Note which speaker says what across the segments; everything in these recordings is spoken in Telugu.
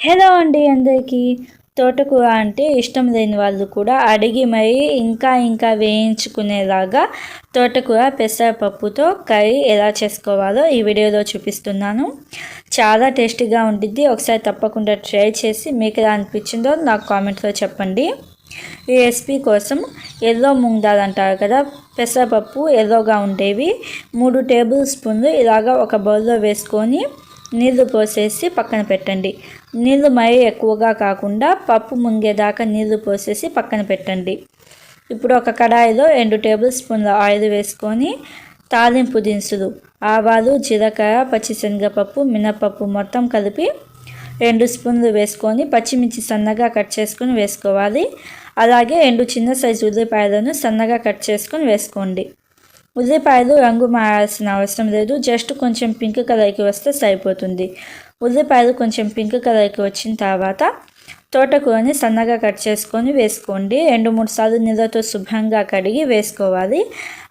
Speaker 1: హలో అండి అందరికీ. తోటకూర అంటే ఇష్టం లేని వాళ్ళు కూడా అడిగి మరీ ఇంకా వేయించుకునేలాగా తోటకూర పెసరపప్పుతో కర్రీ ఎలా చేసుకోవాలో ఈ వీడియోలో చూపిస్తున్నాను. చాలా టేస్టీగా ఉంటుంది. ఒకసారి తప్పకుండా ట్రై చేసి మీకు ఎలా అనిపించిందో నాకు కామెంట్లో చెప్పండి. ఈ రెసిపీ కోసం ఎల్లో మూంగ్ దాల్ అంటారు కదా, పెసరపప్పు ఎల్లోగా ఉండేవి 3 టేబుల్ స్పూన్లు ఇలాగా ఒక బౌల్లో వేసుకొని నీళ్లు పోసేసి పక్కన పెట్టండి. నీళ్ళు మరీ ఎక్కువగా కాకుండా పప్పు మునిగేదాకా నీళ్లు పోసేసి పక్కన పెట్టండి. ఇప్పుడు ఒక కడాయిలో 2 టేబుల్ స్పూన్ల ఆయిల్ వేసుకొని తాలింపు దినుసులు ఆవాలు, జీలకర్ర, పచ్చిశనగపప్పు, మినపప్పు మొత్తం కలిపి 2 స్పూన్లు వేసుకొని పచ్చిమిర్చి సన్నగా కట్ చేసుకుని వేసుకోవాలి. అలాగే 2 చిన్న సైజు ఉల్లిపాయలను సన్నగా కట్ చేసుకొని వేసుకోండి. ఉల్లిపాయలు రంగు మారాల్సిన అవసరం లేదు, జస్ట్ కొంచెం పింక్ కలర్కి వస్తే సరిపోతుంది. ఉల్లిపాయలు కొంచెం పింక్ కలర్కి వచ్చిన తర్వాత తోటకూరని సన్నగా కట్ చేసుకొని వేసుకోండి. 2-3 సార్లు నీళ్ళతో శుభ్రంగా కడిగి వేసుకోవాలి.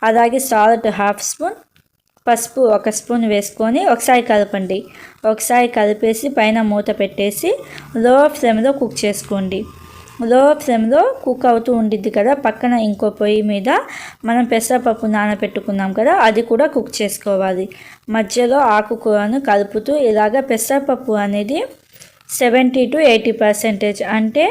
Speaker 1: అలాగే సాల్ట్ 1/2 స్పూన్, పసుపు 1 స్పూన్ వేసుకొని ఒకసారి కలపండి. ఒకసారి కలిపేసి పైన మూత పెట్టేసి లో ఫ్లేమ్లో కుక్ చేసుకోండి. లో ఫ్లేమ్లో కుక్ అవుతూ ఉండిద్ది కదా, పక్కన ఇంకో పొయ్యి మీద మనం పెసరపప్పు నానబెట్టుకున్నాం కదా, అది కూడా కుక్ చేసుకోవాలి. మధ్యలో ఆకుకూరను కలుపుతూ ఇలాగ పెసరపప్పు అనేది 70 to 80% అంటే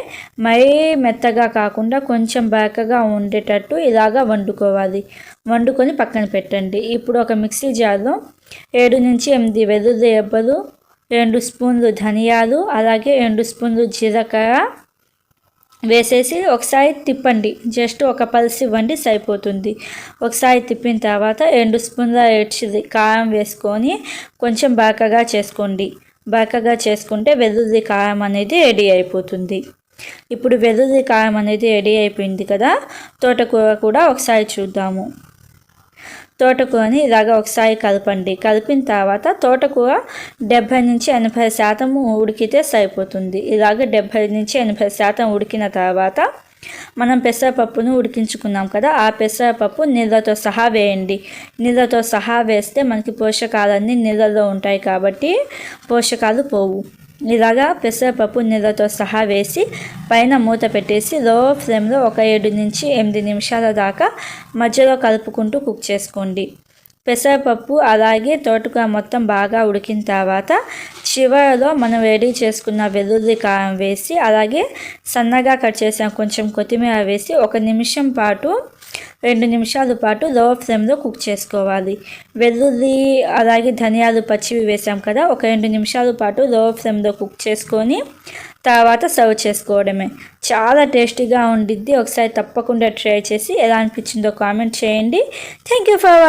Speaker 1: మరీ మెత్తగా కాకుండా కొంచెం బరకగా ఉండేటట్టు ఇలాగ వండుకోవాలి. వండుకొని పక్కన పెట్టండి. ఇప్పుడు ఒక మిక్సీ జార్లో 7 నుంచి 8 వెల్లుల్లి రెబ్బలు, 2 స్పూన్లు ధనియాలు, అలాగే 2 స్పూన్లు జీలకర్ర వేసేసి ఒకసారి తిప్పండి. జస్ట్ ఒక పల్స్ ఇవ్వండి సరిపోతుంది. ఒకసారి తిప్పిన తర్వాత 2 స్పూన్ల రెడ్ చిల్లీ కారం వేసుకొని కొంచెం బరకగా చేసుకోండి. బరకగా చేసుకుంటే వెల్లుల్లి కారం అనేది రెడీ అయిపోతుంది. ఇప్పుడు వెల్లుల్లి కారం అనేది రెడీ అయిపోయింది కదా, తోటకూర కూడా ఒకసారి చూద్దాము. తోటకూరని ఇలాగ ఒకసారి కలపండి. కలిపిన తర్వాత తోటకూర 70 నుంచి 80% ఉడికితే సరిపోతుంది. ఇలాగ 70 నుంచి 80% ఉడికిన తర్వాత మనం పెసరపప్పును ఉడికించుకున్నాం కదా, ఆ పెసరపప్పు నీళ్ళతో సహా వేయండి. నీళ్ళతో సహా వేస్తే మనకి పోషకాలన్నీ నీళ్ళలో ఉంటాయి కాబట్టి పోషకాలు పోవు. ఇలాగా పెసరపప్పు నీళ్ళతో సహా వేసి పైన మూత పెట్టేసి లో ఫ్లేమ్లో ఒక 7 నుంచి 8 నిమిషాల దాకా మధ్యలో కలుపుకుంటూ కుక్ చేసుకోండి. పెసరపప్పు అలాగే తోటకూర మొత్తం బాగా ఉడికిన తర్వాత చివరిలో మనం రెడీ చేసుకున్న వెల్లుల్లి కారం వేసి అలాగే సన్నగా కట్ చేసిన కొంచెం కొత్తిమీర వేసి 1 నిమిషం పాటు 2 నిమిషాల పాటు లో ఫ్లేమ్లో కుక్ చేసుకోవాలి. వెల్లుల్లి అలాగే ధనియాలు పచ్చివి వేసాం కదా, ఒక 2 నిమిషాల పాటు లో ఫ్లేమ్లో కుక్ చేసుకొని తర్వాత సర్వ్ చేసుకోవడమే. చాలా టేస్టీగా ఉండిద్ది. ఒకసారి తప్పకుండా ట్రై చేసి ఎలా అనిపించిందో కామెంట్ చేయండి. Thank you for